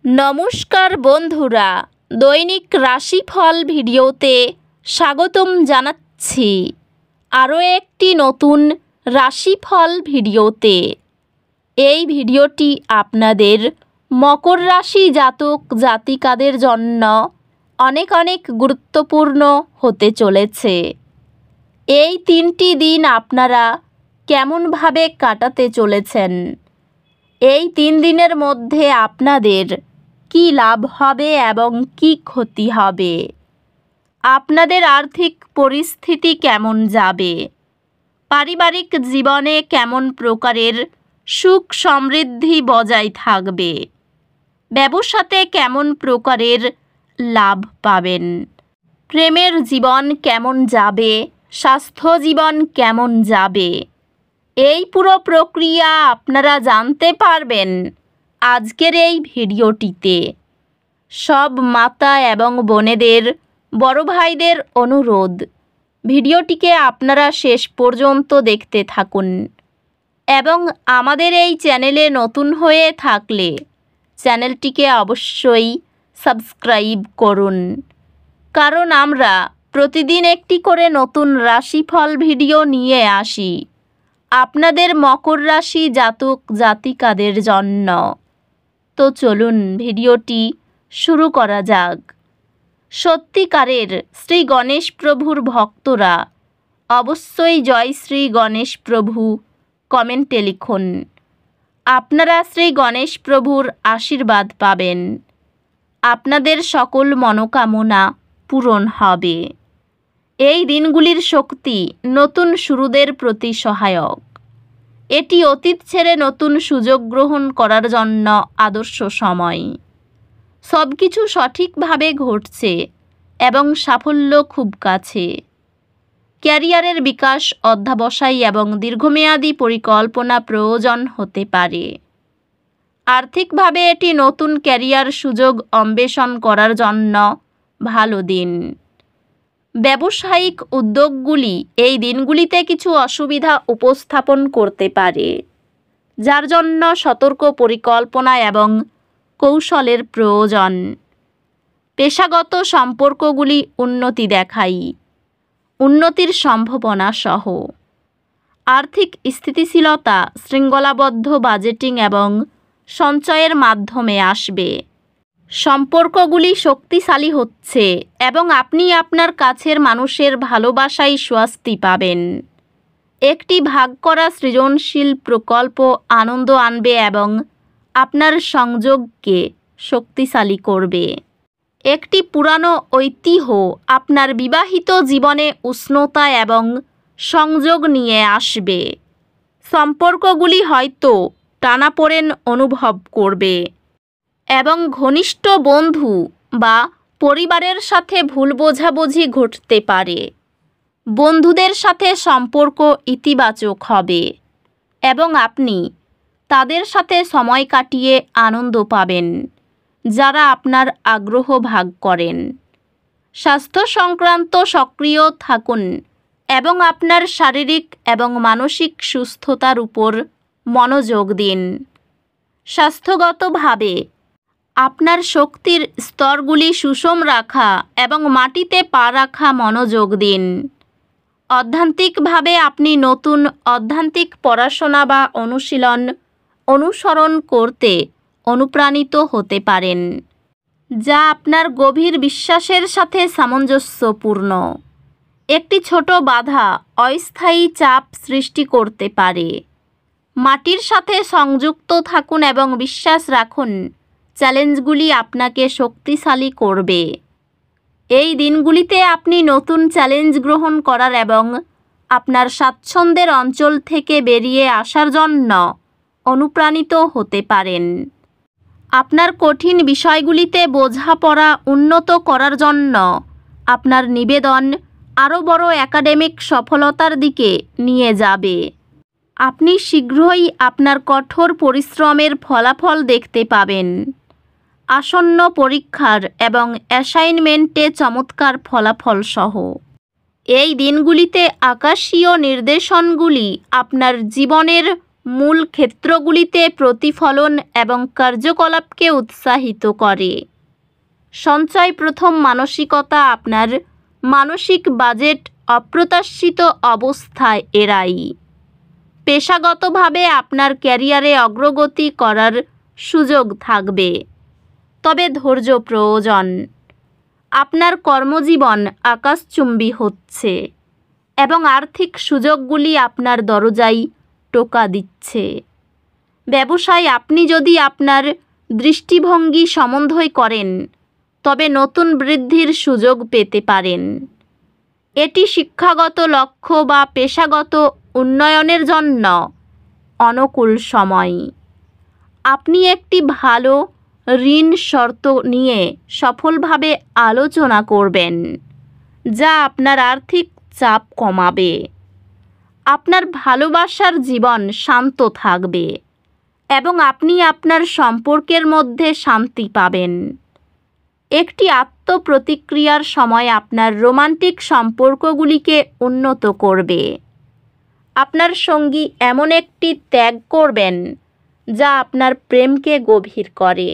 নমস্কার বন্ধুরা, দৈনিক রাশিফল ভিডিওতে স্বাগতম জানাচ্ছি আরও একটি নতুন রাশিফল ভিডিওতে। এই ভিডিওটি আপনাদের মকর রাশি জাতক জাতিকাদের জন্য অনেক গুরুত্বপূর্ণ হতে চলেছে। এই 3টি দিন আপনারা কেমনভাবে কাটাতে চলেছেন, এই 3 দিনের মধ্যে আপনাদের কি লাভ হবে এবং কি ক্ষতি হবে, আপনাদের আর্থিক পরিস্থিতি কেমন যাবে, পারিবারিক জীবনে কেমন প্রকারের সুখ সমৃদ্ধি বজায় থাকবে, ব্যবসাতে কেমন প্রকারের লাভ পাবেন, প্রেমের জীবন কেমন যাবে, স্বাস্থ্য জীবন কেমন যাবে, এই পুরো প্রক্রিয়া আপনারা জানতে পারবেন আজকের এই ভিডিওটিতে। সব মাতা এবং বোনেদের, বড় ভাইদের অনুরোধ, ভিডিওটিকে আপনারা শেষ পর্যন্ত দেখতে থাকুন এবং আমাদের এই চ্যানেলে নতুন হয়ে থাকলে চ্যানেলটিকে অবশ্যই সাবস্ক্রাইব করুন, কারণ আমরা প্রতিদিন একটি করে নতুন রাশিফল ভিডিও নিয়ে আসি আপনাদের মকর রাশি জাতক জাতিকাদের জন্য। তো চলুন ভিডিওটি শুরু করা যাক। সত্যিকারের শ্রী গণেশ প্রভুর ভক্তরা অবশ্যই জয় শ্রী গণেশ প্রভু কমেন্টে লিখুন। আপনারা শ্রী গণেশ প্রভুর আশীর্বাদ পাবেন, আপনাদের সকল মনোকামনা পূরণ হবে। এই দিনগুলির শক্তি নতুন শুরুদের প্রতি সহায়ক। এটি অতীত ছেড়ে নতুন সুযোগ গ্রহণ করার জন্য আদর্শ সময়। সব কিছু সঠিকভাবে ঘটছে এবং সাফল্য খুব কাছে। ক্যারিয়ারের বিকাশ, অধ্যবসায় এবং দীর্ঘমেয়াদী পরিকল্পনা প্রয়োজন হতে পারে। আর্থিকভাবে এটি নতুন ক্যারিয়ার সুযোগ অন্বেষণ করার জন্য ভালো দিন। ব্যবসায়িক উদ্যোগগুলি এই দিনগুলিতে কিছু অসুবিধা উপস্থাপন করতে পারে, যার জন্য সতর্ক পরিকল্পনা এবং কৌশলের প্রয়োজন। পেশাগত সম্পর্কগুলি উন্নতি দেখায়, উন্নতির সম্ভাবনা সহ। আর্থিক স্থিতিশীলতা শৃঙ্খলাবদ্ধ বাজেটিং এবং সঞ্চয়ের মাধ্যমে আসবে। সম্পর্কগুলি শক্তিশালী হচ্ছে এবং আপনি আপনার কাছের মানুষের ভালোবাসায় স্বস্তি পাবেন। একটি ভাগ করা সৃজনশীল প্রকল্প আনন্দ আনবে এবং আপনার সংযোগকে শক্তিশালী করবে। একটি পুরানো ঐতিহ্য আপনার বিবাহিত জীবনে উষ্ণতা এবং সংযোগ নিয়ে আসবে। সম্পর্কগুলি হয়তো টানাপোড়েন অনুভব করবে এবং ঘনিষ্ঠ বন্ধু বা পরিবারের সাথে ভুল বোঝাবুঝি ঘটতে পারে। বন্ধুদের সাথে সম্পর্ক ইতিবাচক হবে এবং আপনি তাদের সাথে সময় কাটিয়ে আনন্দ পাবেন যারা আপনার আগ্রহ ভাগ করেন। স্বাস্থ্য সংক্রান্ত সক্রিয় থাকুন এবং আপনার শারীরিক এবং মানসিক সুস্থতার উপর মনোযোগ দিন। স্বাস্থ্যগতভাবে আপনার শক্তির স্তরগুলি সুষম রাখা এবং মাটিতে পা রাখা মনোযোগ দিন। অধ্যাত্মিকভাবে আপনি নতুন অধ্যাত্মিক পড়াশোনা বা অনুশীলন অনুসরণ করতে অনুপ্রাণিত হতে পারেন, যা আপনার গভীর বিশ্বাসের সাথে সামঞ্জস্যপূর্ণ। একটি ছোট বাধা অস্থায়ী চাপ সৃষ্টি করতে পারে। মাটির সাথে সংযুক্ত থাকুন এবং বিশ্বাস রাখুন চ্যালেঞ্জগুলি আপনাকে শক্তিশালী করবে। এই দিনগুলিতে আপনি নতুন চ্যালেঞ্জ গ্রহণ করার এবং আপনার স্বাচ্ছন্দ্যের অঞ্চল থেকে বেরিয়ে আসার জন্য অনুপ্রাণিত হতে পারেন। আপনার কঠিন বিষয়গুলিতে বোঝাপড়া উন্নত করার জন্য আপনার নিবেদন আরও বড় একাডেমিক সফলতার দিকে নিয়ে যাবে। আপনি শীঘ্রই আপনার কঠোর পরিশ্রমের ফলাফল দেখতে পাবেন। আসন্ন পরীক্ষার এবং অ্যাসাইনমেন্টে চমৎকার ফলাফল সহ। এই দিনগুলিতে আকাশীয় নির্দেশনগুলি আপনার জীবনের মূল ক্ষেত্রগুলিতে প্রতিফলন এবং কার্যকলাপকে উৎসাহিত করে। সঞ্চয় প্রথম মানসিকতা আপনার মানসিক বাজেট অপ্রত্যাশিত অবস্থায় এড়ায়। পেশাগতভাবে আপনার ক্যারিয়ারে অগ্রগতি করার সুযোগ থাকবে, তবে ধৈর্য প্রয়োজন। আপনার কর্মজীবন আকাশচুম্বী হচ্ছে এবং আর্থিক সুযোগগুলি আপনার দরজায় টোকা দিচ্ছে। ব্যবসায় আপনি যদি আপনার দৃষ্টিভঙ্গি সমন্বয় করেন তবে নতুন বৃদ্ধির সুযোগ পেতে পারেন। এটি শিক্ষাগত লক্ষ্য বা পেশাগত উন্নয়নের জন্য অনুকূল সময়। আপনি একটি ভালো ঋণ শর্ত নিয়ে সফলভাবে আলোচনা করবেন, যা আপনার আর্থিক চাপ কমাবে। আপনার ভালোবাসার জীবন শান্ত থাকবে এবং আপনি আপনার সম্পর্কের মধ্যে শান্তি পাবেন। একটি আত্মপ্রতিক্রিয়ার সময় আপনার রোমান্টিক সম্পর্কগুলিকে উন্নত করবে। আপনার সঙ্গী এমন একটি ত্যাগ করবেন যা আপনার প্রেমকে গভীর করে।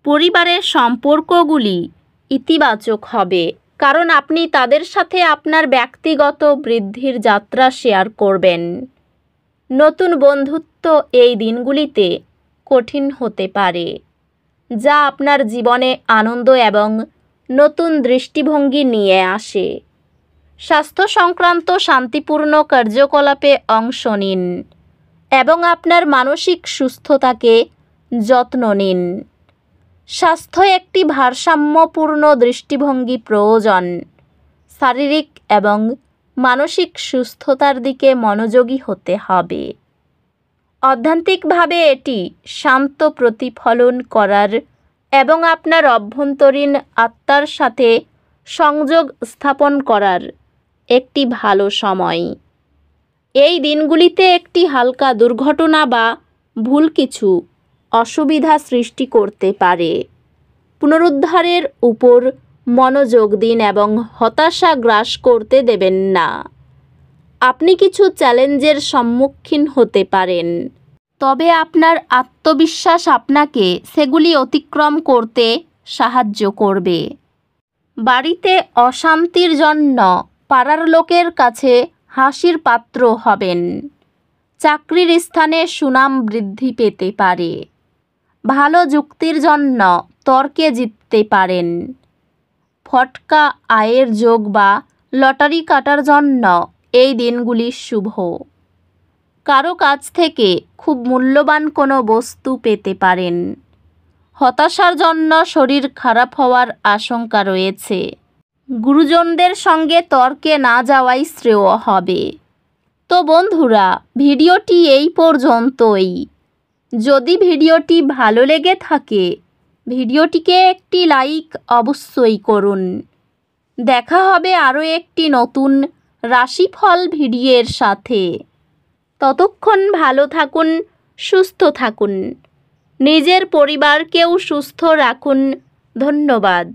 পরিবারের সম্পর্কগুলি ইতিবাচক হবে, কারণ আপনি তাদের সাথে আপনার ব্যক্তিগত বৃদ্ধির যাত্রা শেয়ার করবেন। নতুন বন্ধুত্ব এই দিনগুলিতে কঠিন হতে পারে, যা আপনার জীবনে আনন্দ এবং নতুন দৃষ্টিভঙ্গি নিয়ে আসে। স্বাস্থ্য সংক্রান্ত শান্তিপূর্ণ কার্যকলাপে অংশ নিন এবং আপনার মানসিক সুস্থতাকে যত্ন নিন। স্বাস্থ্য একটি ভারসাম্যপূর্ণ দৃষ্টিভঙ্গি প্রয়োজন। শারীরিক এবং মানসিক সুস্থতার দিকে মনোযোগী হতে হবে। অধ্যাত্মিকভাবে এটি শান্ত প্রতিফলন করার এবং আপনার অভ্যন্তরীণ আত্মার সাথে সংযোগ স্থাপন করার একটি ভালো সময়। এই দিনগুলিতে একটি হালকা দুর্ঘটনা বা ভুল কিছু অসুবিধা সৃষ্টি করতে পারে। পুনরুদ্ধারের উপর মনোযোগ দিন এবং হতাশা গ্রাস করতে দেবেন না। আপনি কিছু চ্যালেঞ্জের সম্মুখীন হতে পারেন, তবে আপনার আত্মবিশ্বাস আপনাকে সেগুলি অতিক্রম করতে সাহায্য করবে। বাড়িতে অশান্তির জন্য পাড়ার লোকের কাছে হাসির পাত্র হবেন। চাকরির স্থানে সুনাম বৃদ্ধি পেতে পারে। ভালো যুক্তির জন্য তর্কে জিততে পারেন। ফটকা আয়ের যোগ বা লটারি কাটার জন্য এই দিনগুলি শুভ। কারো কাছ থেকে খুব মূল্যবান কোনো বস্তু পেতে পারেন। হতাশার জন্য শরীর খারাপ হওয়ার আশঙ্কা রয়েছে। গুরুজনদের সঙ্গে তর্কে না যাওয়াই শ্রেয় হবে। তো বন্ধুরা, ভিডিওটি এই পর্যন্তই। যদি ভিডিওটি ভালো লেগে থাকে ভিডিওটিকে একটি লাইক অবশ্যই করুন। দেখা হবে আরও একটি নতুন রাশিফল ভিডিওর সাথে। ততক্ষণ ভালো থাকুন, সুস্থ থাকুন, নিজের পরিবারকেও সুস্থ রাখুন। ধন্যবাদ।